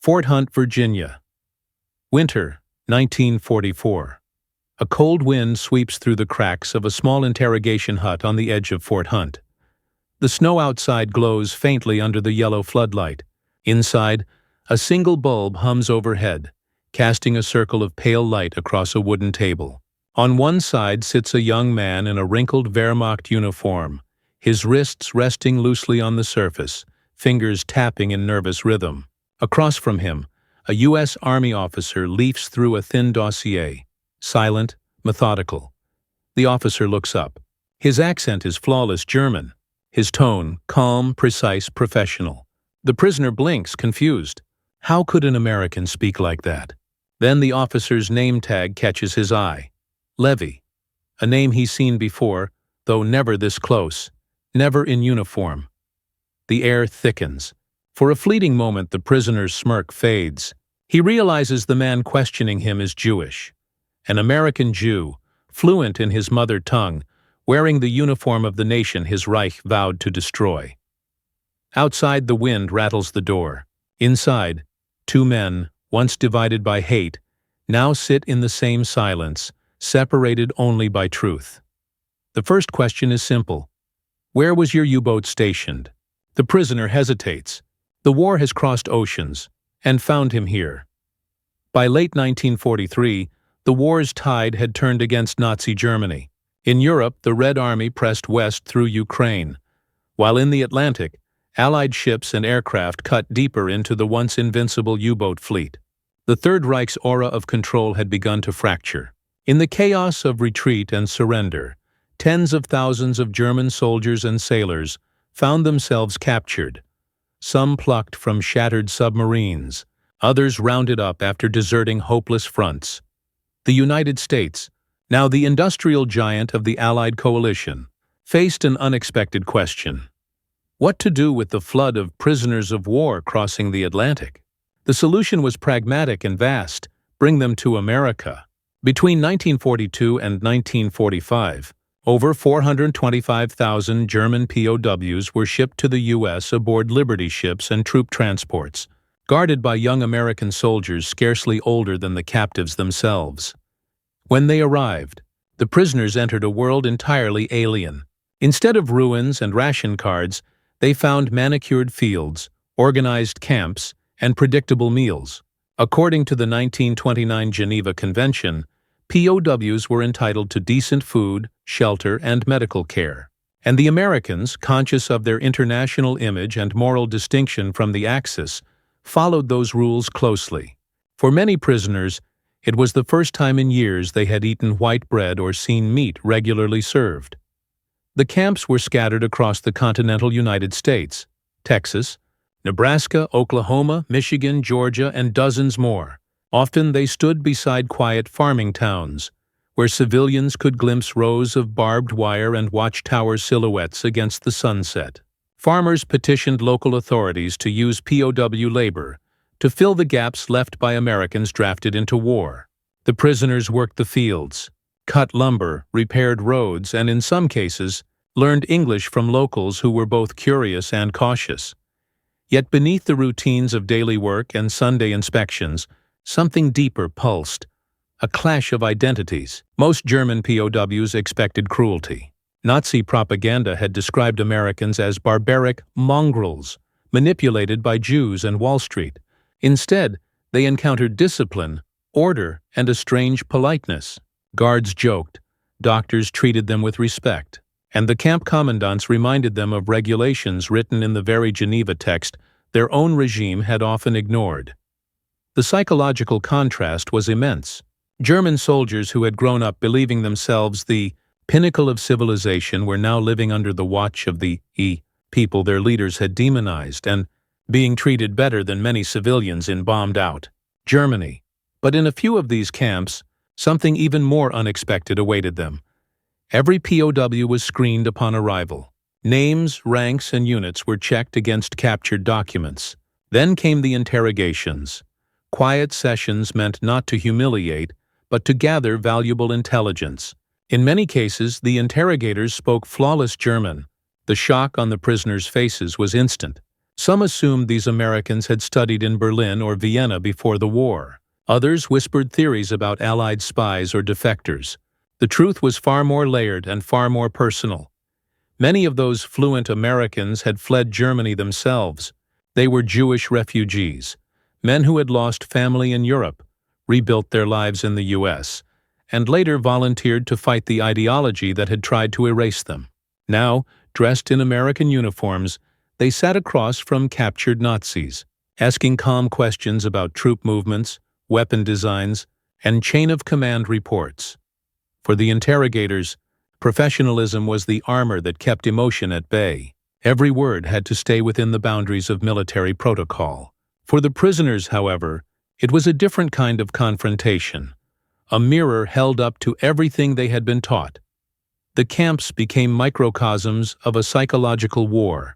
Fort Hunt, Virginia. Winter, 1944. A cold wind sweeps through the cracks of a small interrogation hut on the edge of Fort Hunt. The snow outside glows faintly under the yellow floodlight. Inside, a single bulb hums overhead, casting a circle of pale light across a wooden table. On one side sits a young man in a wrinkled Wehrmacht uniform, his wrists resting loosely on the surface, fingers tapping in nervous rhythm. Across from him, a U.S. Army officer leafs through a thin dossier, silent, methodical. The officer looks up. His accent is flawless German, his tone calm, precise, professional. The prisoner blinks, confused. How could an American speak like that? Then the officer's name tag catches his eye. Levy, a name he's seen before, though never this close, never in uniform. The air thickens. For a fleeting moment the prisoner's smirk fades. He realizes the man questioning him is Jewish. An American Jew, fluent in his mother tongue, wearing the uniform of the nation his Reich vowed to destroy. Outside, the wind rattles the door. Inside, two men, once divided by hate, now sit in the same silence, separated only by truth. The first question is simple. Where was your U-boat stationed? The prisoner hesitates. The war has crossed oceans and found him here. By late 1943, the war's tide had turned against Nazi Germany. In Europe, the Red Army pressed west through Ukraine, while in the Atlantic, Allied ships and aircraft cut deeper into the once invincible U-boat fleet. The Third Reich's aura of control had begun to fracture. In the chaos of retreat and surrender, tens of thousands of German soldiers and sailors found themselves captured, some plucked from shattered submarines, others rounded up after deserting hopeless fronts. The United States, now the industrial giant of the Allied coalition, faced an unexpected question. What to do with the flood of prisoners of war crossing the Atlantic? The solution was pragmatic and vast: bring them to America. Between 1942 and 1945, over 425,000 German POWs were shipped to the U.S. aboard Liberty ships and troop transports, guarded by young American soldiers scarcely older than the captives themselves. When they arrived, the prisoners entered a world entirely alien. Instead of ruins and ration cards, they found manicured fields, organized camps, and predictable meals. According to the 1929 Geneva Convention, POWs were entitled to decent food, shelter, and medical care. And the Americans, conscious of their international image and moral distinction from the Axis, followed those rules closely. For many prisoners, it was the first time in years they had eaten white bread or seen meat regularly served. The camps were scattered across the continental United States, Texas, Nebraska, Oklahoma, Michigan, Georgia, and dozens more. Often they stood beside quiet farming towns, where civilians could glimpse rows of barbed wire and watchtower silhouettes against the sunset. Farmers petitioned local authorities to use POW labor to fill the gaps left by Americans drafted into war. The prisoners worked the fields, cut lumber, repaired roads, and in some cases, learned English from locals who were both curious and cautious. Yet beneath the routines of daily work and Sunday inspections, something deeper pulsed, a clash of identities. Most German POWs expected cruelty. Nazi propaganda had described Americans as barbaric mongrels, manipulated by Jews and Wall Street. Instead, they encountered discipline, order, and a strange politeness. Guards joked, doctors treated them with respect, and the camp commandants reminded them of regulations written in the very Geneva text their own regime had often ignored. The psychological contrast was immense. German soldiers who had grown up believing themselves the pinnacle of civilization were now living under the watch of the people their leaders had demonized and being treated better than many civilians in bombed-out Germany. But in a few of these camps, something even more unexpected awaited them. Every POW was screened upon arrival. Names, ranks, and units were checked against captured documents. Then came the interrogations. Quiet sessions meant not to humiliate, but to gather valuable intelligence. In many cases, the interrogators spoke flawless German. The shock on the prisoners' faces was instant. Some assumed these Americans had studied in Berlin or Vienna before the war. Others whispered theories about Allied spies or defectors. The truth was far more layered and far more personal. Many of those fluent Americans had fled Germany themselves. They were Jewish refugees, men who had lost family in Europe, rebuilt their lives in the U.S., and later volunteered to fight the ideology that had tried to erase them. Now, dressed in American uniforms, they sat across from captured Nazis, asking calm questions about troop movements, weapon designs, and chain-of-command reports. For the interrogators, professionalism was the armor that kept emotion at bay. Every word had to stay within the boundaries of military protocol. For the prisoners, however, it was a different kind of confrontation, a mirror held up to everything they had been taught. The camps became microcosms of a psychological war,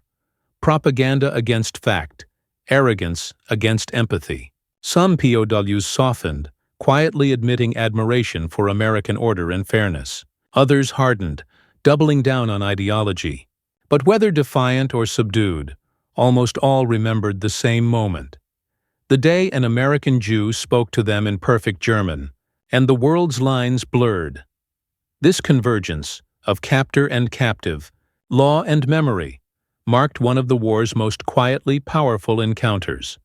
propaganda against fact, arrogance against empathy. Some POWs softened, quietly admitting admiration for American order and fairness. Others hardened, doubling down on ideology. But whether defiant or subdued, almost all remembered the same moment. The day an American Jew spoke to them in perfect German, and the world's lines blurred. This convergence of captor and captive, law and memory, marked one of the war's most quietly powerful encounters.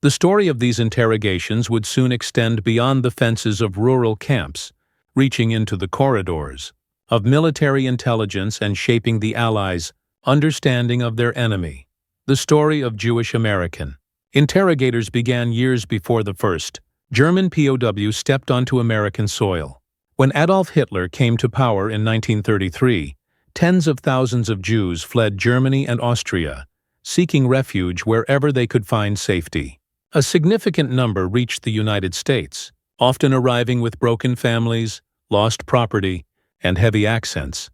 The story of these interrogations would soon extend beyond the fences of rural camps, reaching into the corridors of military intelligence and shaping the Allies' understanding of their enemy. The story of Jewish American interrogators began years before the first German POW stepped onto American soil. When Adolf Hitler came to power in 1933, tens of thousands of Jews fled Germany and Austria, seeking refuge wherever they could find safety. A significant number reached the United States, often arriving with broken families, lost property, and heavy accents,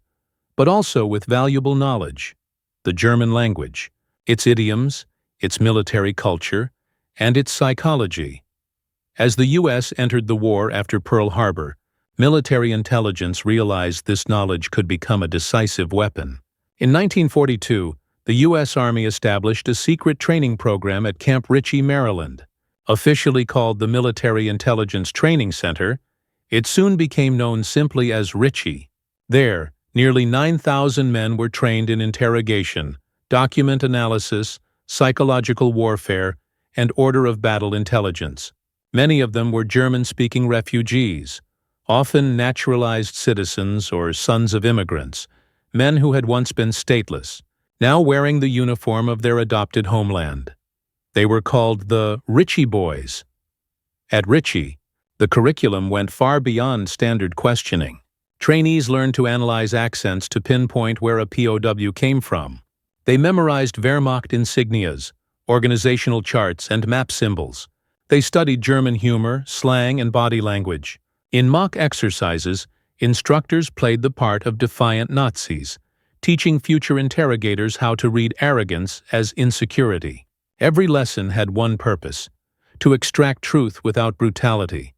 but also with valuable knowledge: the German language, its idioms, its military culture, and its psychology. As the U.S. entered the war after Pearl Harbor, military intelligence realized this knowledge could become a decisive weapon. In 1942, the U.S. Army established a secret training program at Camp Ritchie, Maryland. Officially called the Military Intelligence Training Center, it soon became known simply as Ritchie. There, nearly 9,000 men were trained in interrogation, document analysis, psychological warfare, and order of battle intelligence. Many of them were German-speaking refugees, often naturalized citizens or sons of immigrants, men who had once been stateless, now wearing the uniform of their adopted homeland. They were called the Ritchie Boys. At Ritchie, the curriculum went far beyond standard questioning. Trainees learned to analyze accents to pinpoint where a POW came from. They memorized Wehrmacht insignias, organizational charts, and map symbols. They studied German humor, slang, and body language. In mock exercises, instructors played the part of defiant Nazis, teaching future interrogators how to read arrogance as insecurity. Every lesson had one purpose: to extract truth without brutality.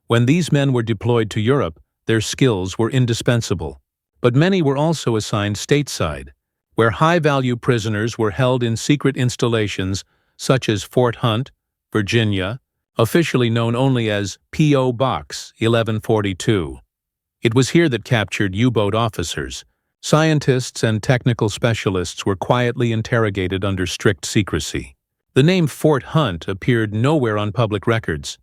When these men were deployed to Europe, their skills were indispensable. But many were also assigned stateside, where high-value prisoners were held in secret installations such as Fort Hunt, Virginia, officially known only as P.O. Box 1142. It was here that captured U-boat officers, scientists, and technical specialists were quietly interrogated under strict secrecy. The name Fort Hunt appeared nowhere on public records.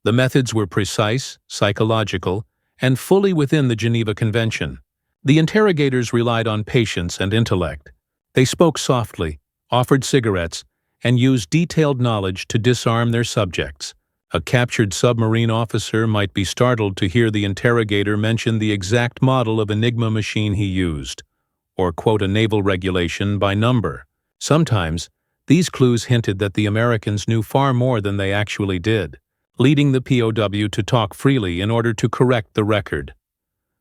The methods were precise, psychological, and fully within the Geneva Convention. The interrogators relied on patience and intellect. They spoke softly, offered cigarettes, and used detailed knowledge to disarm their subjects. A captured submarine officer might be startled to hear the interrogator mention the exact model of Enigma machine he used, or quote a naval regulation by number. Sometimes, these clues hinted that the Americans knew far more than they actually did, leading the POW to talk freely in order to correct the record.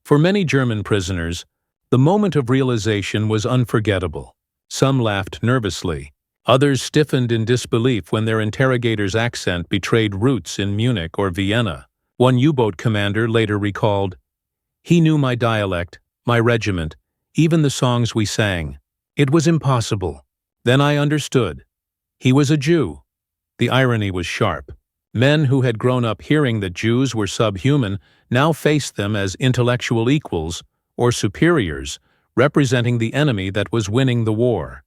For many German prisoners, the moment of realization was unforgettable. Some laughed nervously. Others stiffened in disbelief when their interrogator's accent betrayed roots in Munich or Vienna. One U-boat commander later recalled, "He knew my dialect, my regiment, even the songs we sang. It was impossible." Then I understood. He was a Jew. The irony was sharp. Men who had grown up hearing that Jews were subhuman now faced them as intellectual equals, or superiors, representing the enemy that was winning the war.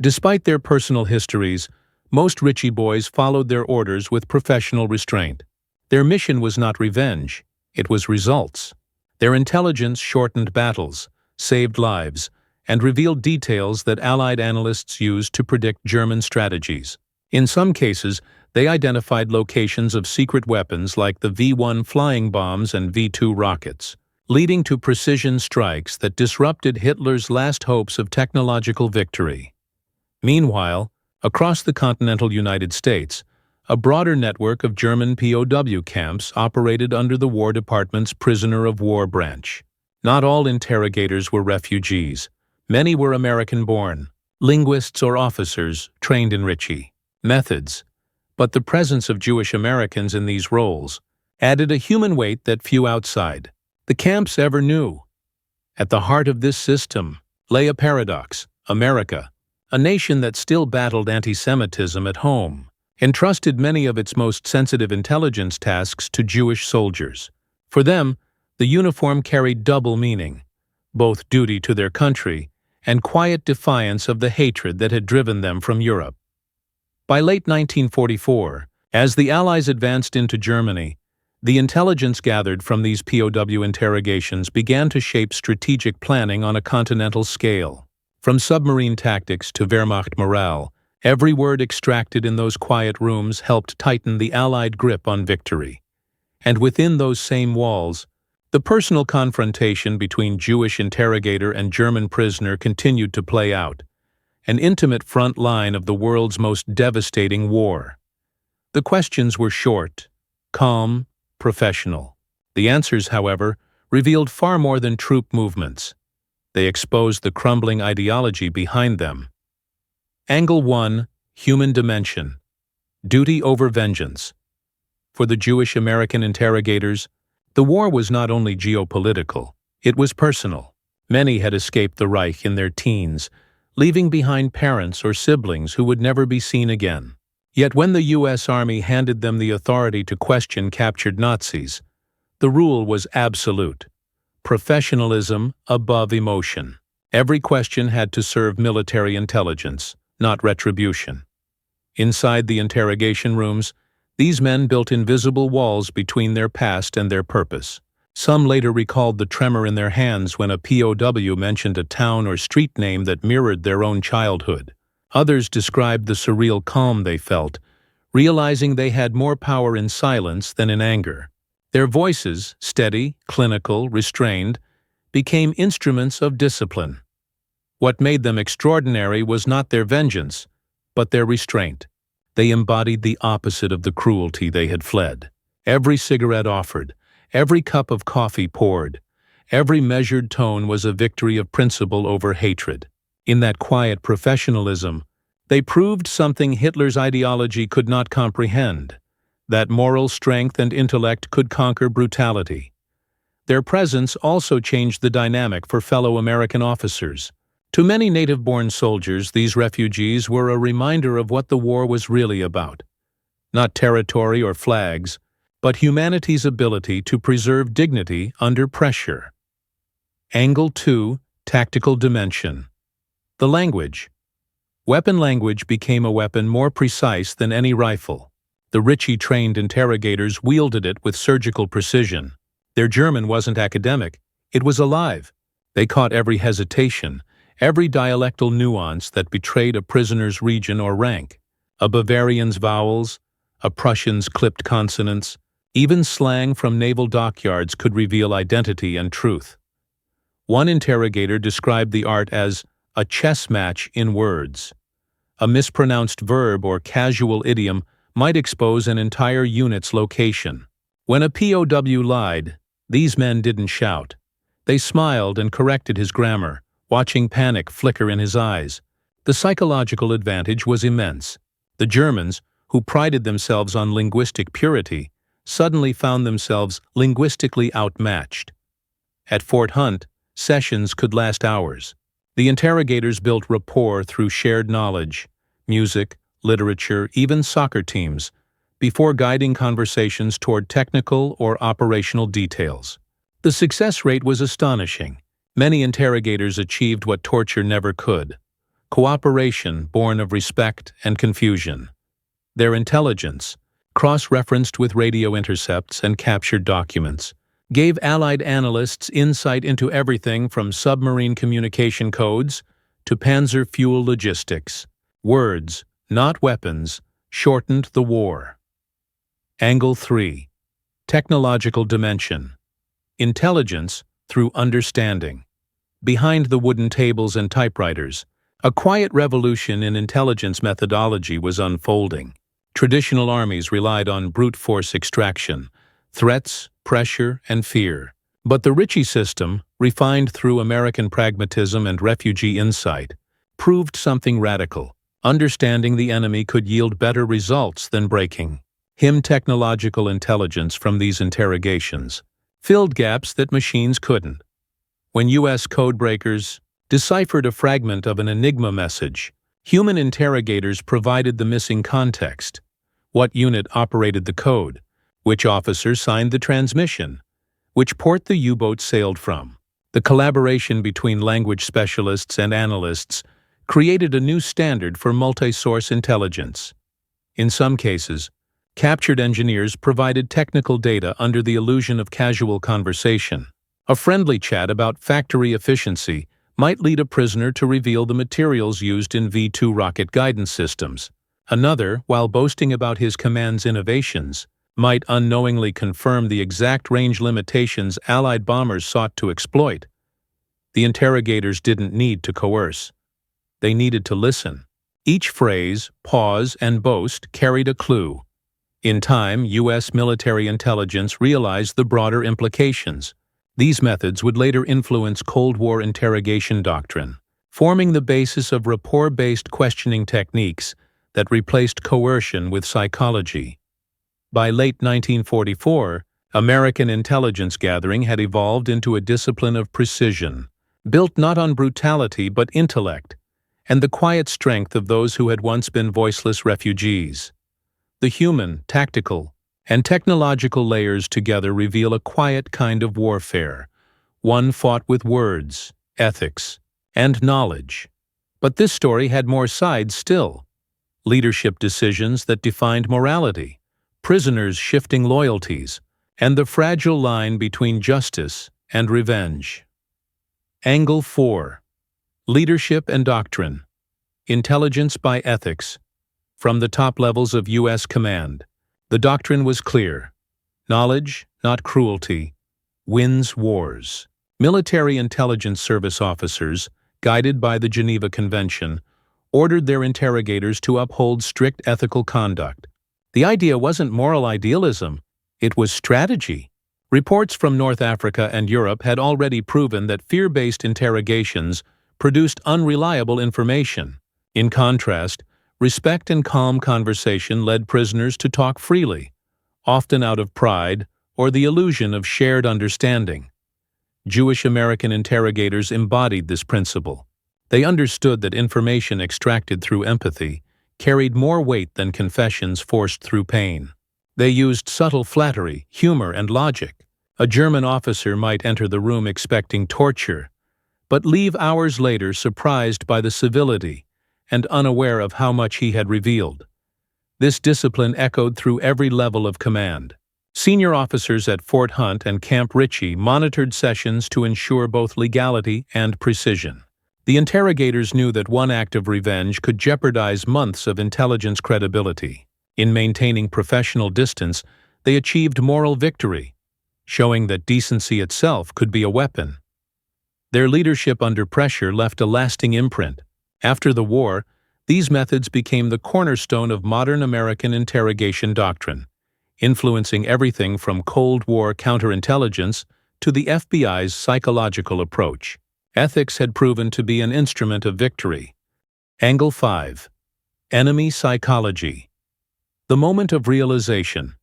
Despite their personal histories, most Ritchie boys followed their orders with professional restraint. Their mission was not revenge, it was results. Their intelligence shortened battles, saved lives, and revealed details that Allied analysts used to predict German strategies. In some cases, they identified locations of secret weapons like the V-1 flying bombs and V-2 rockets, leading to precision strikes that disrupted Hitler's last hopes of technological victory. Meanwhile, across the continental United States, a broader network of German POW camps operated under the War Department's prisoner of war branch. Not all interrogators were refugees. Many were American-born, linguists or officers trained in Ritchie methods. But the presence of Jewish Americans in these roles added a human weight that few outside the camps ever knew. At the heart of this system lay a paradox: America, a nation that still battled anti-Semitism at home, entrusted many of its most sensitive intelligence tasks to Jewish soldiers. For them, the uniform carried double meaning, both duty to their country and quiet defiance of the hatred that had driven them from Europe. By late 1944, as the Allies advanced into Germany, the intelligence gathered from these POW interrogations began to shape strategic planning on a continental scale. From submarine tactics to Wehrmacht morale, every word extracted in those quiet rooms helped tighten the Allied grip on victory. And within those same walls, the personal confrontation between Jewish interrogator and German prisoner continued to play out, an intimate front line of the world's most devastating war. The questions were short, calm, professional. The answers, however, revealed far more than troop movements. They exposed the crumbling ideology behind them. Angle 1: Human Dimension. Duty over vengeance. For the Jewish American interrogators, the war was not only geopolitical, it was personal. Many had escaped the Reich in their teens, leaving behind parents or siblings who would never be seen again. Yet when the U.S. Army handed them the authority to question captured Nazis, the rule was absolute: professionalism above emotion. Every question had to serve military intelligence, not retribution. Inside the interrogation rooms, these men built invisible walls between their past and their purpose. Some later recalled the tremor in their hands when a POW mentioned a town or street name that mirrored their own childhood. Others described the surreal calm they felt, realizing they had more power in silence than in anger. Their voices, steady, clinical, restrained, became instruments of discipline. What made them extraordinary was not their vengeance, but their restraint. They embodied the opposite of the cruelty they had fled. Every cigarette offered, every cup of coffee poured, every measured tone was a victory of principle over hatred. In that quiet professionalism, they proved something Hitler's ideology could not comprehend: that moral strength and intellect could conquer brutality. Their presence also changed the dynamic for fellow American officers. To many native-born soldiers, these refugees were a reminder of what the war was really about. Not territory or flags, but humanity's ability to preserve dignity under pressure. Angle 2: Tactical Dimension. The language. Weapon language became a weapon more precise than any rifle. The Ritchie-trained interrogators wielded it with surgical precision. Their German wasn't academic, it was alive. They caught every hesitation, every dialectal nuance that betrayed a prisoner's region or rank. A Bavarian's vowels, a Prussian's clipped consonants, even slang from naval dockyards could reveal identity and truth. One interrogator described the art as a chess match in words. A mispronounced verb or casual idiom might expose an entire unit's location. When a POW lied, these men didn't shout. They smiled and corrected his grammar, watching panic flicker in his eyes. The psychological advantage was immense. The Germans, who prided themselves on linguistic purity, suddenly found themselves linguistically outmatched. At Fort Hunt, sessions could last hours. The interrogators built rapport through shared knowledge, music, literature, even soccer teams, before guiding conversations toward technical or operational details. The success rate was astonishing. Many interrogators achieved what torture never could: cooperation born of respect and confusion. Their intelligence, cross-referenced with radio intercepts and captured documents, gave Allied analysts insight into everything from submarine communication codes to panzer fuel logistics. Words, not weapons, shortened the war. Angle 3. Technological dimension. Intelligence through understanding. Behind the wooden tables and typewriters, a quiet revolution in intelligence methodology was unfolding. Traditional armies relied on brute force extraction, threats, pressure, and fear. But the Ritchie system, refined through American pragmatism and refugee insight, proved something radical. Understanding the enemy could yield better results than breaking him. Technological intelligence from these interrogations filled gaps that machines couldn't. When U.S. codebreakers deciphered a fragment of an Enigma message, human interrogators provided the missing context. What unit operated the code? Which officer signed the transmission? Which port the U-boat sailed from? The collaboration between language specialists and analysts created a new standard for multi-source intelligence. In some cases, captured engineers provided technical data under the illusion of casual conversation. A friendly chat about factory efficiency might lead a prisoner to reveal the materials used in V-2 rocket guidance systems. Another, while boasting about his command's innovations, might unknowingly confirm the exact range limitations Allied bombers sought to exploit. The interrogators didn't need to coerce. They needed to listen. Each phrase, pause, and boast carried a clue. In time, U.S. military intelligence realized the broader implications. These methods would later influence Cold War interrogation doctrine, forming the basis of rapport-based questioning techniques that replaced coercion with psychology. By late 1944, American intelligence gathering had evolved into a discipline of precision, built not on brutality but intellect, and the quiet strength of those who had once been voiceless refugees. The human, tactical, and technological layers together reveal a quiet kind of warfare, one fought with words, ethics, and knowledge. But this story had more sides still: leadership decisions that defined morality, prisoners shifting loyalties, and the fragile line between justice and revenge. Angle 4. Leadership and doctrine. Intelligence by ethics. From the top levels of U.S. command, the doctrine was clear: knowledge, not cruelty, wins wars. Military intelligence service officers, guided by the Geneva Convention, ordered their interrogators to uphold strict ethical conduct. The idea wasn't moral idealism, it was strategy. Reports from North Africa and Europe had already proven that fear-based interrogations produced unreliable information. In contrast, respect and calm conversation led prisoners to talk freely, often out of pride or the illusion of shared understanding. Jewish American interrogators embodied this principle. They understood that information extracted through empathy carried more weight than confessions forced through pain. They used subtle flattery, humor, and logic. A German officer might enter the room expecting torture, but leave hours later surprised by the civility and unaware of how much he had revealed. This discipline echoed through every level of command. Senior officers at Fort Hunt and Camp Ritchie monitored sessions to ensure both legality and precision. The interrogators knew that one act of revenge could jeopardize months of intelligence credibility. In maintaining professional distance, they achieved moral victory, showing that decency itself could be a weapon. Their leadership under pressure left a lasting imprint. After the war, these methods became the cornerstone of modern American interrogation doctrine, influencing everything from Cold War counterintelligence to the FBI's psychological approach. Ethics had proven to be an instrument of victory. Angle 5. Enemy psychology. The moment of realization.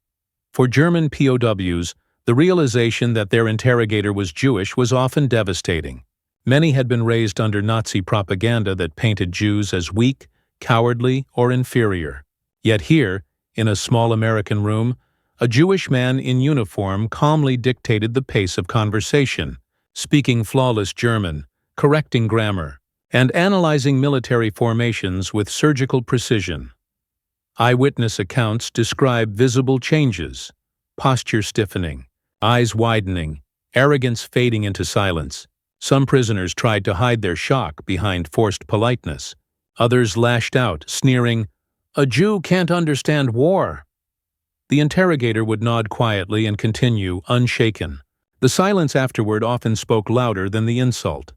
For German POWs, the realization that their interrogator was Jewish was often devastating. Many had been raised under Nazi propaganda that painted Jews as weak, cowardly, or inferior. Yet here, in a small American room, a Jewish man in uniform calmly dictated the pace of conversation, speaking flawless German, correcting grammar, and analyzing military formations with surgical precision. Eyewitness accounts describe visible changes: posture stiffening, eyes widening, arrogance fading into silence. Some prisoners tried to hide their shock behind forced politeness. Others lashed out, sneering, "A Jew can't understand war." The interrogator would nod quietly and continue, unshaken. The silence afterward often spoke louder than the insult.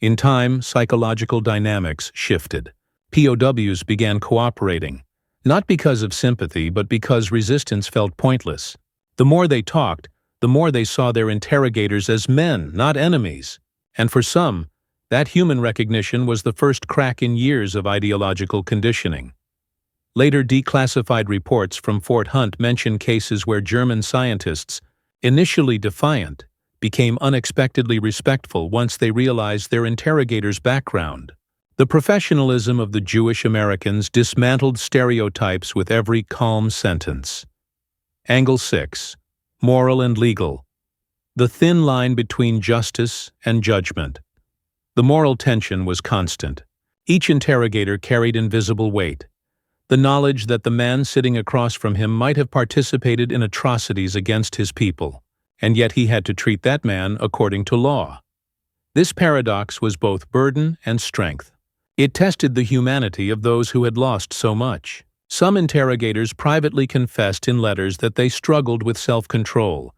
In time, psychological dynamics shifted. POWs began cooperating, not because of sympathy, but because resistance felt pointless. The more they talked, the more they saw their interrogators as men, not enemies. And for some, that human recognition was the first crack in years of ideological conditioning. Later declassified reports from Fort Hunt mention cases where German scientists, initially defiant, became unexpectedly respectful once they realized their interrogator's background. The professionalism of the Jewish Americans dismantled stereotypes with every calm sentence. Angle 6. Moral and legal. The thin line between justice and judgment. The moral tension was constant. Each interrogator carried invisible weight. The knowledge that the man sitting across from him might have participated in atrocities against his people, and yet he had to treat that man according to law. This paradox was both burden and strength. It tested the humanity of those who had lost so much. Some interrogators privately confessed in letters that they struggled with self-control,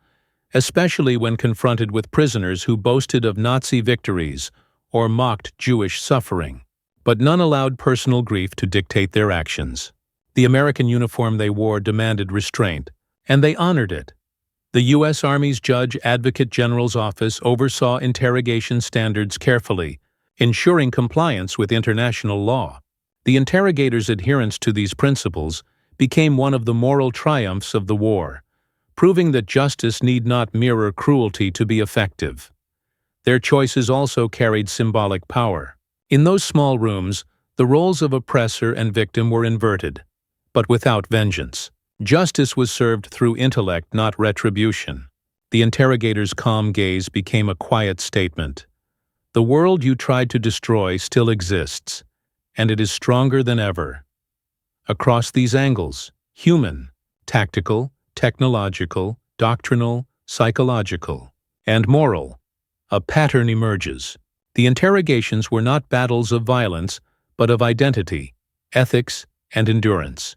especially when confronted with prisoners who boasted of Nazi victories or mocked Jewish suffering. But none allowed personal grief to dictate their actions. The American uniform they wore demanded restraint, and they honored it. The U.S. Army's Judge Advocate General's office oversaw interrogation standards carefully, ensuring compliance with international law. The interrogators' adherence to these principles became one of the moral triumphs of the war, proving that justice need not mirror cruelty to be effective. Their choices also carried symbolic power. In those small rooms, the roles of oppressor and victim were inverted, but without vengeance. Justice was served through intellect, not retribution. The interrogator's calm gaze became a quiet statement. The world you tried to destroy still exists, and it is stronger than ever. Across these angles, human, tactical, technological, doctrinal, psychological, and moral, a pattern emerges. The interrogations were not battles of violence, but of identity, ethics, and endurance.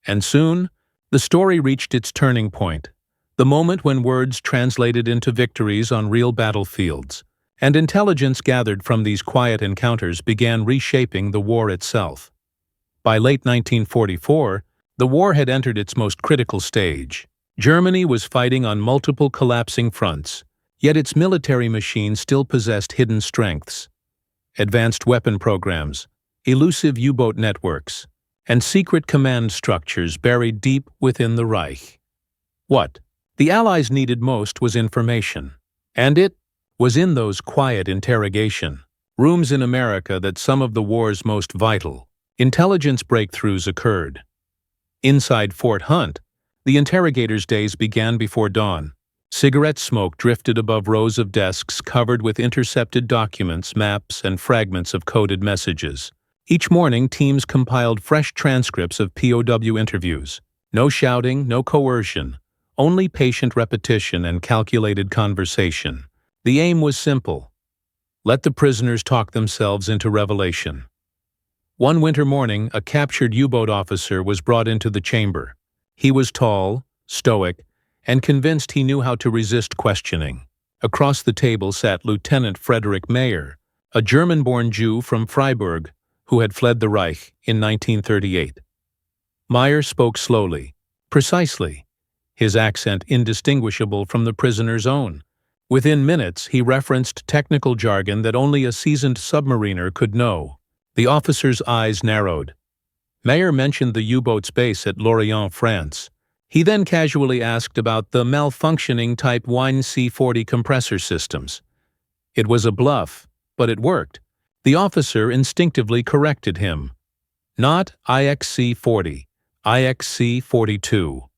And soon, the story reached its turning point, the moment when words translated into victories on real battlefields, and intelligence gathered from these quiet encounters began reshaping the war itself. By late 1944, the war had entered its most critical stage. Germany was fighting on multiple collapsing fronts, yet its military machine still possessed hidden strengths: advanced weapon programs, elusive U-boat networks, and secret command structures buried deep within the Reich. What the Allies needed most was information, and it was in those quiet interrogation rooms in America that some of the war's most vital intelligence breakthroughs occurred. Inside Fort Hunt, the interrogators' days began before dawn. Cigarette smoke drifted above rows of desks covered with intercepted documents, maps, and fragments of coded messages. Each morning, teams compiled fresh transcripts of POW interviews. No shouting, no coercion, only patient repetition and calculated conversation. The aim was simple: let the prisoners talk themselves into revelation. One winter morning, a captured U-boat officer was brought into the chamber. He was tall, stoic, and convinced he knew how to resist questioning. Across the table sat Lieutenant Frederick Mayer, a German-born Jew from Freiburg who had fled the Reich in 1938. Mayer spoke slowly, precisely, his accent indistinguishable from the prisoner's own. Within minutes, he referenced technical jargon that only a seasoned submariner could know. The officer's eyes narrowed. Mayer mentioned the U-boat's base at Lorient, France. He then casually asked about the malfunctioning Type 1 C-40 compressor systems. It was a bluff, but it worked. The officer instinctively corrected him. Not IXC-40, IXC-42.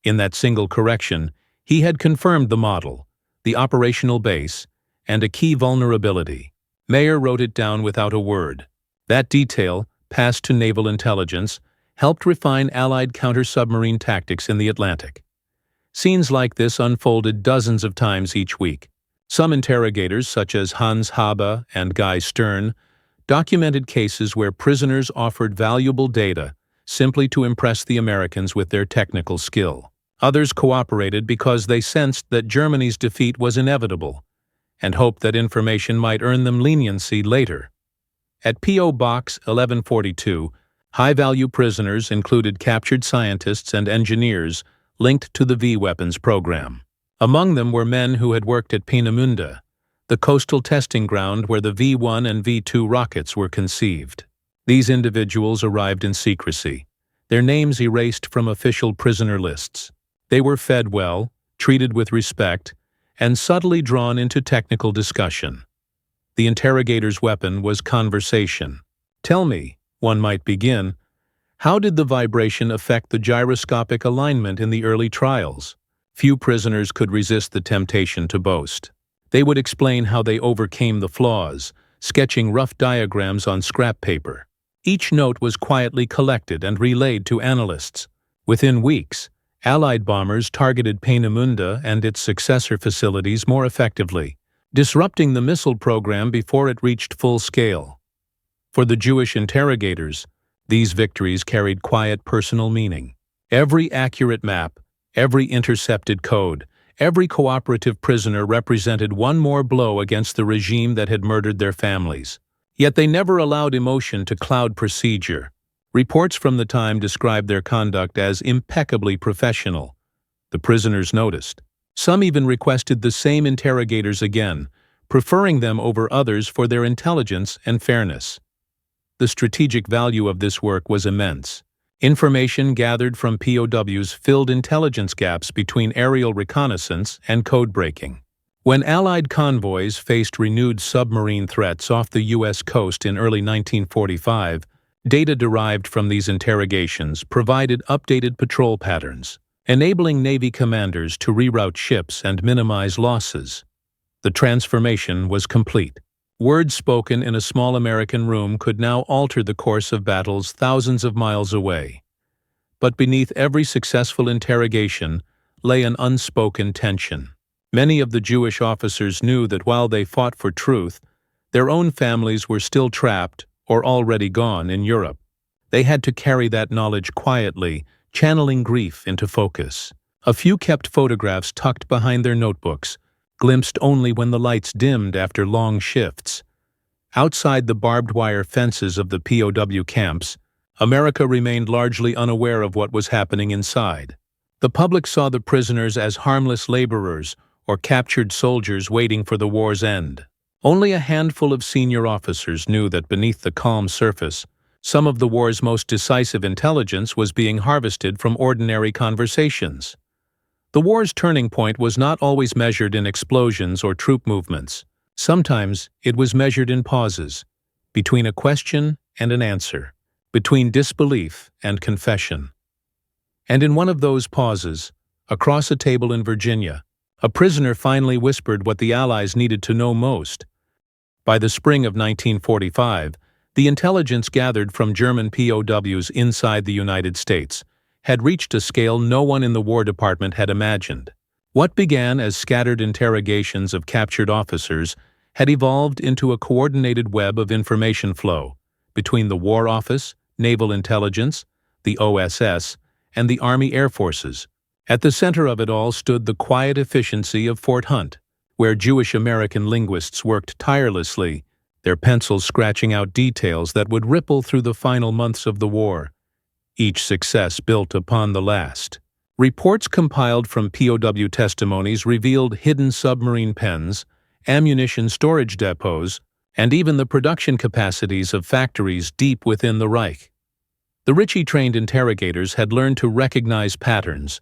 In that single correction, he had confirmed the model, the operational base, and a key vulnerability. Mayer wrote it down without a word. That detail, passed to naval intelligence, helped refine Allied counter-submarine tactics in the Atlantic. Scenes like this unfolded dozens of times each week. Some interrogators, such as Hans Haber and Guy Stern, documented cases where prisoners offered valuable data simply to impress the Americans with their technical skill. Others cooperated because they sensed that Germany's defeat was inevitable and hoped that information might earn them leniency later. At P.O. Box 1142, high-value prisoners included captured scientists and engineers linked to the V-weapons program. Among them were men who had worked at Peenemünde, the coastal testing ground where the V-1 and V-2 rockets were conceived. These individuals arrived in secrecy, their names erased from official prisoner lists. They were fed well, treated with respect, and subtly drawn into technical discussion. The interrogator's weapon was conversation. "Tell me," one might begin, "how did the vibration affect the gyroscopic alignment in the early trials?" Few prisoners could resist the temptation to boast. They would explain how they overcame the flaws, sketching rough diagrams on scrap paper. Each note was quietly collected and relayed to analysts. Within weeks, Allied bombers targeted Peenemünde and its successor facilities more effectively, disrupting the missile program before it reached full scale. For the Jewish interrogators, these victories carried quiet personal meaning. Every accurate map, every intercepted code, every cooperative prisoner represented one more blow against the regime that had murdered their families. Yet they never allowed emotion to cloud procedure. Reports from the time described their conduct as impeccably professional. The prisoners noticed. Some even requested the same interrogators again, preferring them over others for their intelligence and fairness. The strategic value of this work was immense. Information gathered from POWs filled intelligence gaps between aerial reconnaissance and code-breaking. When Allied convoys faced renewed submarine threats off the U.S. coast in early 1945, data derived from these interrogations provided updated patrol patterns, enabling Navy commanders to reroute ships and minimize losses. The transformation was complete. Words spoken in a small American room could now alter the course of battles thousands of miles away. But beneath every successful interrogation lay an unspoken tension. Many of the Jewish officers knew that while they fought for truth, their own families were still trapped or already gone in Europe. They had to carry that knowledge quietly, channeling grief into focus. A few kept photographs tucked behind their notebooks, glimpsed only when the lights dimmed after long shifts. Outside the barbed wire fences of the POW camps, America remained largely unaware of what was happening inside. The public saw the prisoners as harmless laborers or captured soldiers waiting for the war's end. Only a handful of senior officers knew that beneath the calm surface, some of the war's most decisive intelligence was being harvested from ordinary conversations. The war's turning point was not always measured in explosions or troop movements. Sometimes it was measured in pauses, between a question and an answer, between disbelief and confession. And in one of those pauses, across a table in Virginia, a prisoner finally whispered what the Allies needed to know most. By the spring of 1945, the intelligence gathered from German POWs inside the United States had reached a scale no one in the War Department had imagined. What began as scattered interrogations of captured officers had evolved into a coordinated web of information flow between the War Office, Naval Intelligence, the OSS, and the Army Air Forces. At the center of it all stood the quiet efficiency of Fort Hunt, where Jewish American linguists worked tirelessly, their pencils scratching out details that would ripple through the final months of the war. Each success built upon the last. Reports compiled from POW testimonies revealed hidden submarine pens, ammunition storage depots, and even the production capacities of factories deep within the Reich. The Ritchie-trained interrogators had learned to recognize patterns,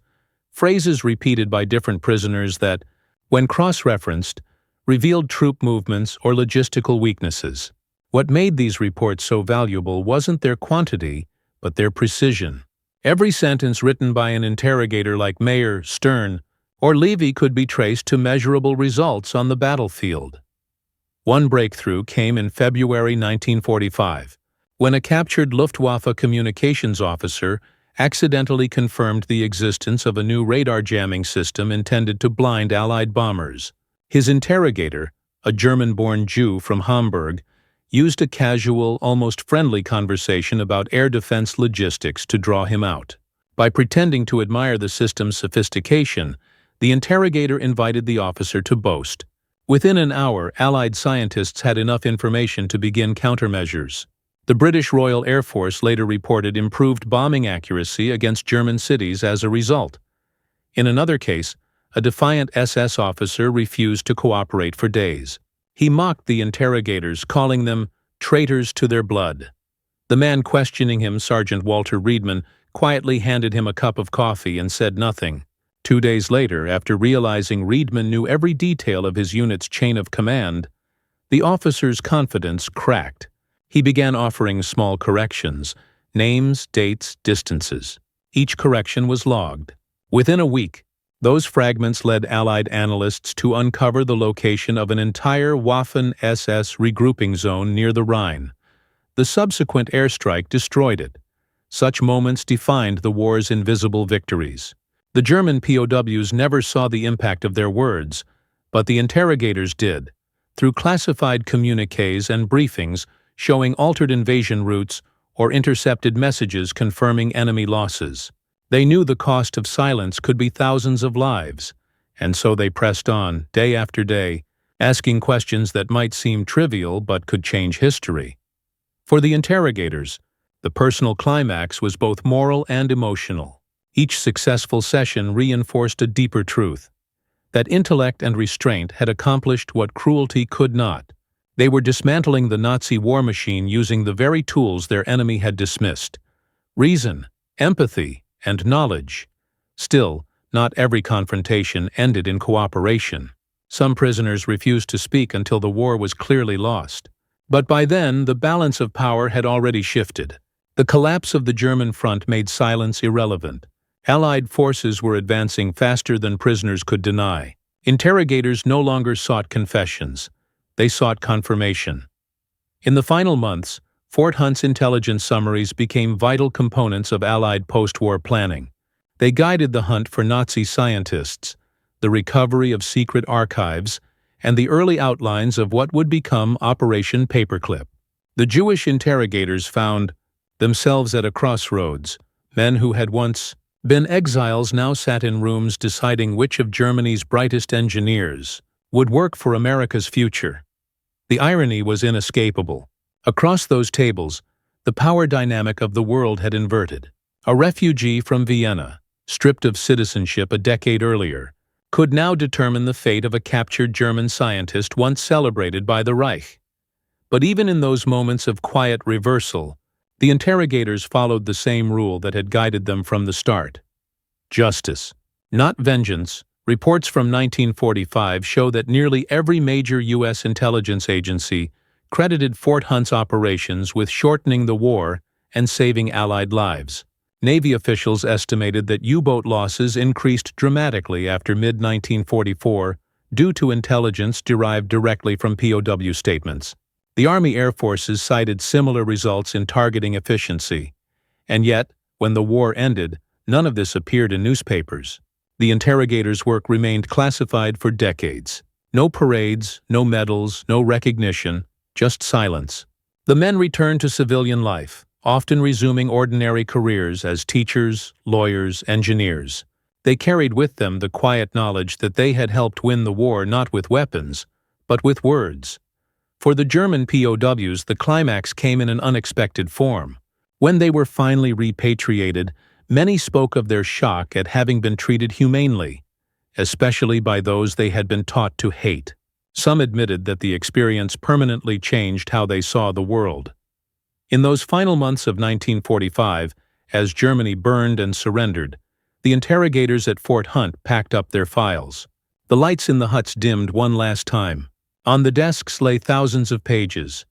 phrases repeated by different prisoners that, when cross-referenced, revealed troop movements or logistical weaknesses. What made these reports so valuable wasn't their quantity, but their precision. Every sentence written by an interrogator like Mayer, Stern, or Levy could be traced to measurable results on the battlefield. One breakthrough came in February 1945, when a captured Luftwaffe communications officer accidentally confirmed the existence of a new radar jamming system intended to blind Allied bombers. His interrogator, a German-born Jew from Hamburg, used a casual, almost friendly conversation about air defense logistics to draw him out. By pretending to admire the system's sophistication, the interrogator invited the officer to boast. Within an hour, Allied scientists had enough information to begin countermeasures. The British Royal Air Force later reported improved bombing accuracy against German cities as a result. In another case, a defiant SS officer refused to cooperate for days. He mocked the interrogators, calling them traitors to their blood. The man questioning him, Sergeant Walter Reedman, quietly handed him a cup of coffee and said nothing. 2 days later, after realizing Reedman knew every detail of his unit's chain of command, the officer's confidence cracked. He began offering small corrections: names, dates, distances. Each correction was logged. Within a week, those fragments led Allied analysts to uncover the location of an entire Waffen-SS regrouping zone near the Rhine. The subsequent airstrike destroyed it. Such moments defined the war's invisible victories. The German POWs never saw the impact of their words, but the interrogators did, through classified communiques and briefings showing altered invasion routes or intercepted messages confirming enemy losses. They knew the cost of silence could be thousands of lives, and so they pressed on, day after day, asking questions that might seem trivial but could change history. For the interrogators, the personal climax was both moral and emotional. Each successful session reinforced a deeper truth: that intellect and restraint had accomplished what cruelty could not. They were dismantling the Nazi war machine using the very tools their enemy had dismissed: reason, empathy, and knowledge. Still, not every confrontation ended in cooperation. Some prisoners refused to speak until the war was clearly lost. But by then, the balance of power had already shifted. The collapse of the German front made silence irrelevant. Allied forces were advancing faster than prisoners could deny. Interrogators no longer sought confessions. They sought confirmation. In the final months, Fort Hunt's intelligence summaries became vital components of Allied post-war planning. They guided the hunt for Nazi scientists, the recovery of secret archives, and the early outlines of what would become Operation Paperclip. The Jewish interrogators found themselves at a crossroads. Men who had once been exiles now sat in rooms deciding which of Germany's brightest engineers would work for America's future. The irony was inescapable. Across those tables, the power dynamic of the world had inverted. A refugee from Vienna, stripped of citizenship a decade earlier, could now determine the fate of a captured German scientist once celebrated by the Reich. But even in those moments of quiet reversal, the interrogators followed the same rule that had guided them from the start: justice, not vengeance. Reports from 1945 show that nearly every major U.S. intelligence agency credited Fort Hunt's operations with shortening the war and saving Allied lives. Navy officials estimated that U-boat losses increased dramatically after mid-1944 due to intelligence derived directly from POW statements. The Army Air Forces cited similar results in targeting efficiency. And yet, when the war ended, none of this appeared in newspapers. The interrogators' work remained classified for decades. No parades, no medals, no recognition, just silence. The men returned to civilian life, often resuming ordinary careers as teachers, lawyers, engineers. They carried with them the quiet knowledge that they had helped win the war not with weapons, but with words. For the German POWs, the climax came in an unexpected form. When they were finally repatriated, many spoke of their shock at having been treated humanely, especially by those they had been taught to hate. Some admitted that the experience permanently changed how they saw the world. In those final months of 1945, as Germany burned and surrendered, the interrogators at Fort Hunt packed up their files. The lights in the huts dimmed one last time. On the desks lay thousands of pages,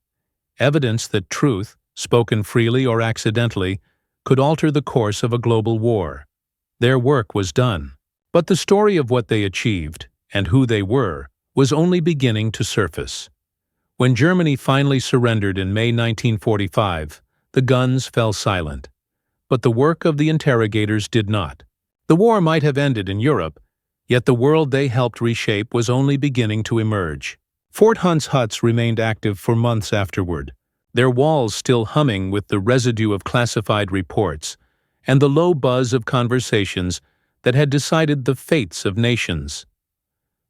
evidence that truth, spoken freely or accidentally, could alter the course of a global war. Their work was done. But the story of what they achieved, and who they were, was only beginning to surface. When Germany finally surrendered in May 1945, the guns fell silent. But the work of the interrogators did not. The war might have ended in Europe, yet the world they helped reshape was only beginning to emerge. Fort Hunt's huts remained active for months afterward, their walls still humming with the residue of classified reports and the low buzz of conversations that had decided the fates of nations.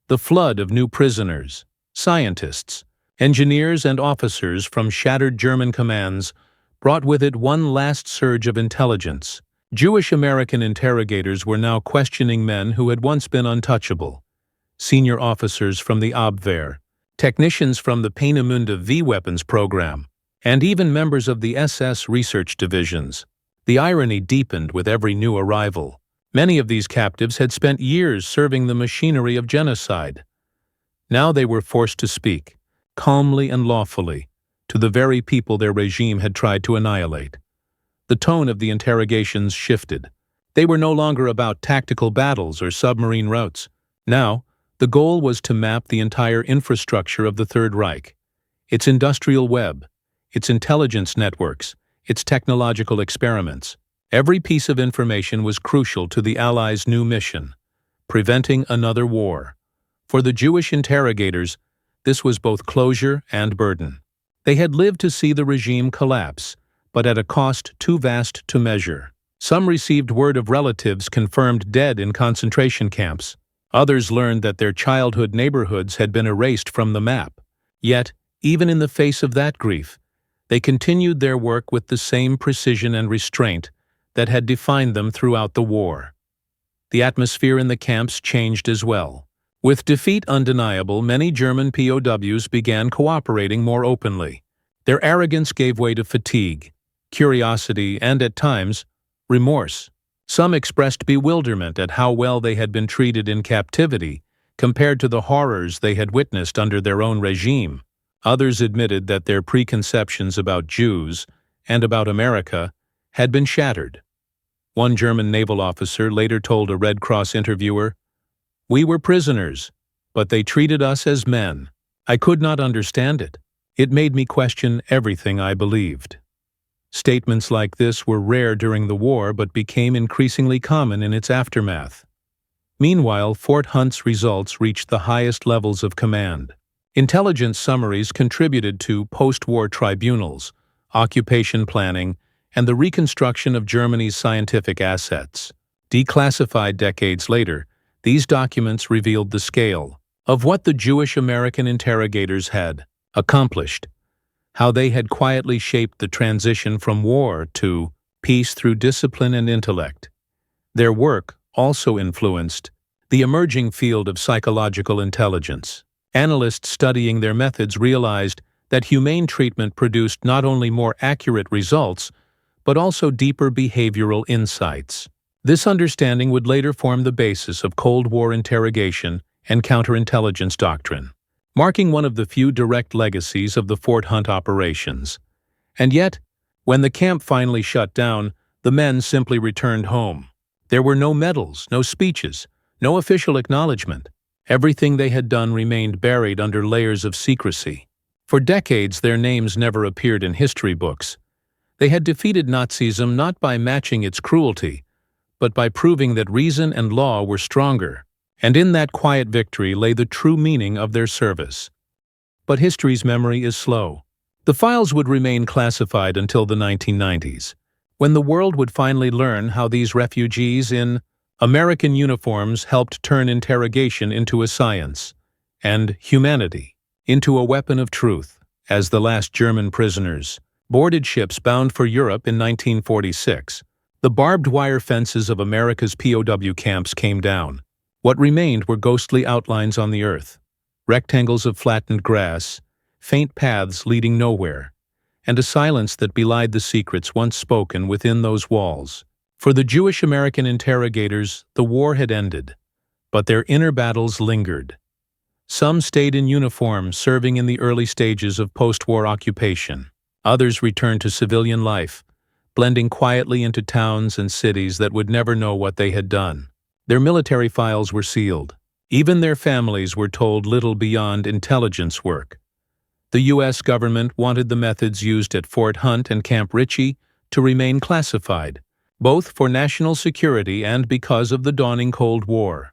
The flood of new prisoners, scientists, engineers, and officers from shattered German commands brought with it one last surge of intelligence. Jewish American interrogators were now questioning men who had once been untouchable. Senior officers from the Abwehr, technicians from the Peenemünde V-weapons program, and even members of the SS research divisions. The irony deepened with every new arrival. Many of these captives had spent years serving the machinery of genocide. Now they were forced to speak, calmly and lawfully, to the very people their regime had tried to annihilate. The tone of the interrogations shifted. They were no longer about tactical battles or submarine routes. Now, the goal was to map the entire infrastructure of the Third Reich, its industrial web, its intelligence networks, its technological experiments. Every piece of information was crucial to the Allies' new mission, preventing another war. For the Jewish interrogators, this was both closure and burden. They had lived to see the regime collapse, but at a cost too vast to measure. Some received word of relatives confirmed dead in concentration camps. Others learned that their childhood neighborhoods had been erased from the map. Yet, even in the face of that grief, they continued their work with the same precision and restraint that had defined them throughout the war. The atmosphere in the camps changed as well. With defeat undeniable, many German POWs began cooperating more openly. Their arrogance gave way to fatigue, curiosity, and, at times, remorse. Some expressed bewilderment at how well they had been treated in captivity compared to the horrors they had witnessed under their own regime. Others admitted that their preconceptions about Jews and about America had been shattered. One German naval officer later told a Red Cross interviewer, "We were prisoners, but they treated us as men. I could not understand it. It made me question everything I believed." Statements like this were rare during the war but became increasingly common in its aftermath. Meanwhile, Fort Hunt's results reached the highest levels of command. Intelligence summaries contributed to post-war tribunals, occupation planning, and the reconstruction of Germany's scientific assets. Declassified decades later, these documents revealed the scale of what the Jewish American interrogators had accomplished, how they had quietly shaped the transition from war to peace through discipline and intellect. Their work also influenced the emerging field of psychological intelligence. Analysts studying their methods realized that humane treatment produced not only more accurate results, but also deeper behavioral insights. This understanding would later form the basis of Cold War interrogation and counterintelligence doctrine, marking one of the few direct legacies of the Fort Hunt operations. And yet, when the camp finally shut down, the men simply returned home. There were no medals, no speeches, no official acknowledgement. Everything they had done remained buried under layers of secrecy. For decades, their names never appeared in history books. They had defeated Nazism not by matching its cruelty, but by proving that reason and law were stronger. And in that quiet victory lay the true meaning of their service. But history's memory is slow. The files would remain classified until the 1990s, when the world would finally learn how these refugees in American uniforms helped turn interrogation into a science, and humanity into a weapon of truth. As the last German prisoners boarded ships bound for Europe in 1946, the barbed wire fences of America's POW camps came down. What remained were ghostly outlines on the earth, rectangles of flattened grass, faint paths leading nowhere, and a silence that belied the secrets once spoken within those walls. For the Jewish American interrogators, the war had ended, but their inner battles lingered. Some stayed in uniform, serving in the early stages of post-war occupation. Others returned to civilian life, blending quietly into towns and cities that would never know what they had done. Their military files were sealed. Even their families were told little beyond intelligence work. The U.S. government wanted the methods used at Fort Hunt and Camp Ritchie to remain classified, both for national security and because of the dawning Cold War.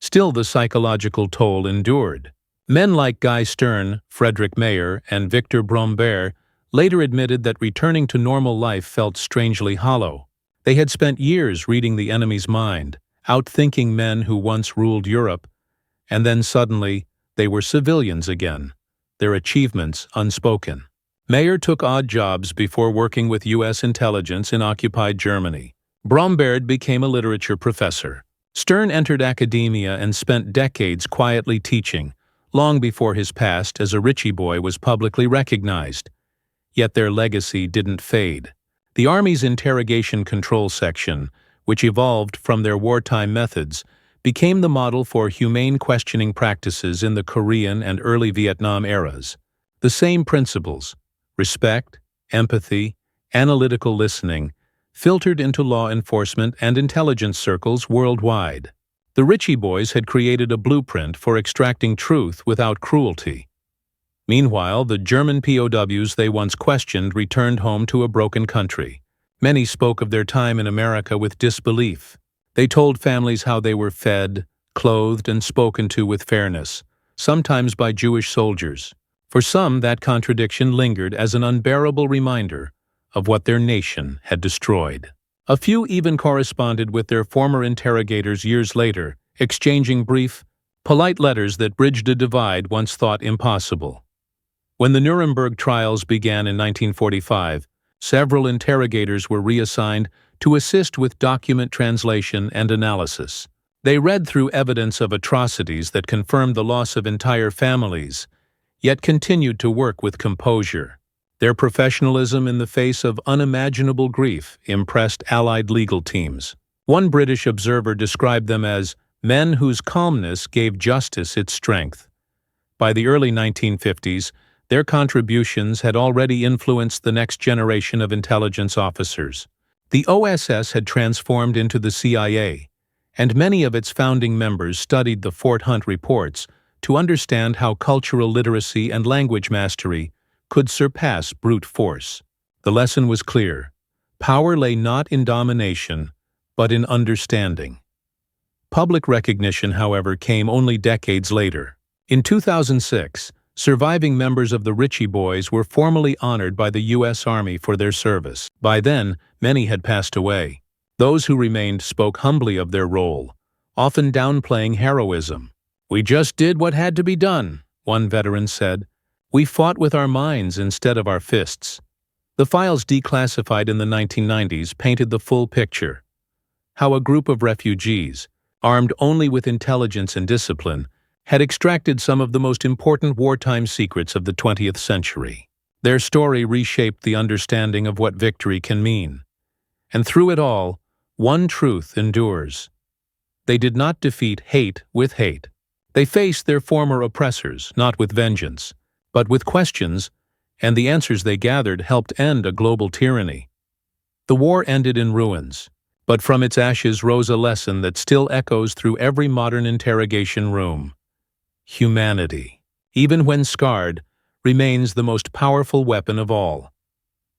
Still, the psychological toll endured. Men like Guy Stern, Frederick Mayer, and Victor Brombert later admitted that returning to normal life felt strangely hollow. They had spent years reading the enemy's mind, outthinking men who once ruled Europe, and then suddenly they were civilians again, their achievements unspoken. Mayer took odd jobs before working with U.S. intelligence in occupied Germany. Brombert became a literature professor. Stern entered academia and spent decades quietly teaching, long before his past as a Ritchie boy was publicly recognized. Yet their legacy didn't fade. The Army's Interrogation Control Section, which evolved from their wartime methods, became the model for humane questioning practices in the Korean and early Vietnam eras. The same principles, respect, empathy, analytical listening, filtered into law enforcement and intelligence circles worldwide. The Ritchie Boys had created a blueprint for extracting truth without cruelty. Meanwhile, the German POWs they once questioned returned home to a broken country. Many spoke of their time in America with disbelief. They told families how they were fed, clothed, and spoken to with fairness, sometimes by Jewish soldiers. For some, that contradiction lingered as an unbearable reminder of what their nation had destroyed. A few even corresponded with their former interrogators years later, exchanging brief, polite letters that bridged a divide once thought impossible. When the Nuremberg trials began in 1945, several interrogators were reassigned to assist with document translation and analysis. They read through evidence of atrocities that confirmed the loss of entire families, yet continued to work with composure. Their professionalism in the face of unimaginable grief impressed Allied legal teams. One British observer described them as men whose calmness gave justice its strength. By the early 1950s, their contributions had already influenced the next generation of intelligence officers. The OSS had transformed into the CIA, and many of its founding members studied the Fort Hunt reports to understand how cultural literacy and language mastery could surpass brute force. The lesson was clear. Power lay not in domination, but in understanding. Public recognition, however, came only decades later. In 2006, surviving members of the Ritchie Boys were formally honored by the U.S. Army for their service. By then, many had passed away. Those who remained spoke humbly of their role, often downplaying heroism. "We just did what had to be done," one veteran said. "We fought with our minds instead of our fists." The files declassified in the 1990s painted the full picture. How a group of refugees, armed only with intelligence and discipline, had extracted some of the most important wartime secrets of the 20th century. Their story reshaped the understanding of what victory can mean. And through it all, one truth endures. They did not defeat hate with hate. They faced their former oppressors, not with vengeance, but with questions, and the answers they gathered helped end a global tyranny. The war ended in ruins, but from its ashes rose a lesson that still echoes through every modern interrogation room. Humanity, even when scarred, remains the most powerful weapon of all.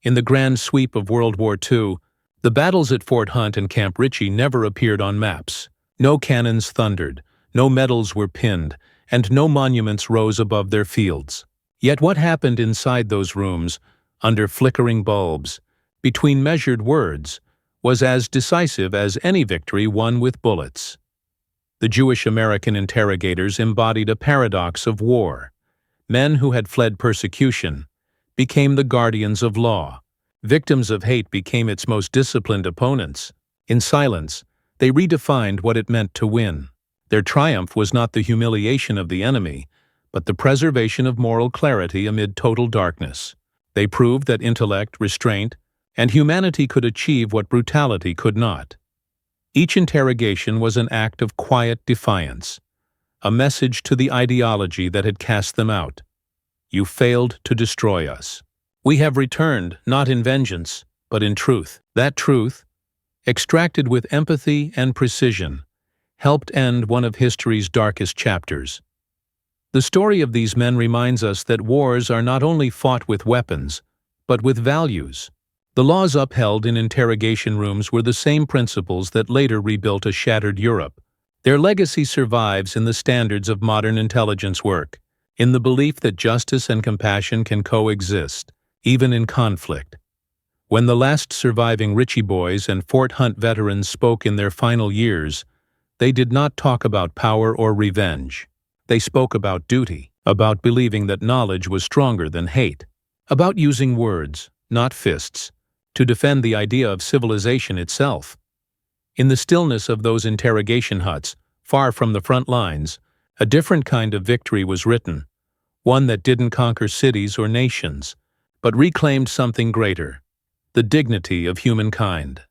In the grand sweep of World War II, the battles at Fort Hunt and Camp Ritchie never appeared on maps. No cannons thundered, no medals were pinned, and no monuments rose above their fields. Yet what happened inside those rooms, under flickering bulbs, between measured words, was as decisive as any victory won with bullets. The Jewish American interrogators embodied a paradox of war. Men who had fled persecution became the guardians of law. Victims of hate became its most disciplined opponents. In silence, they redefined what it meant to win. Their triumph was not the humiliation of the enemy, but the preservation of moral clarity amid total darkness. They proved that intellect, restraint, and humanity could achieve what brutality could not. Each interrogation was an act of quiet defiance. a message to the ideology that had cast them out. You failed to destroy us. We have returned, not in vengeance, but in truth. That truth, extracted with empathy and precision, helped end one of history's darkest chapters. The story of these men reminds us that wars are not only fought with weapons, but with values. The laws upheld in interrogation rooms were the same principles that later rebuilt a shattered Europe. Their legacy survives in the standards of modern intelligence work, in the belief that justice and compassion can coexist, even in conflict. When the last surviving Ritchie Boys and Fort Hunt veterans spoke in their final years, they did not talk about power or revenge. They spoke about duty, about believing that knowledge was stronger than hate, about using words, not fists, to defend the idea of civilization itself. In the stillness of those interrogation huts, far from the front lines, a different kind of victory was written, one that didn't conquer cities or nations, but reclaimed something greater, the dignity of humankind.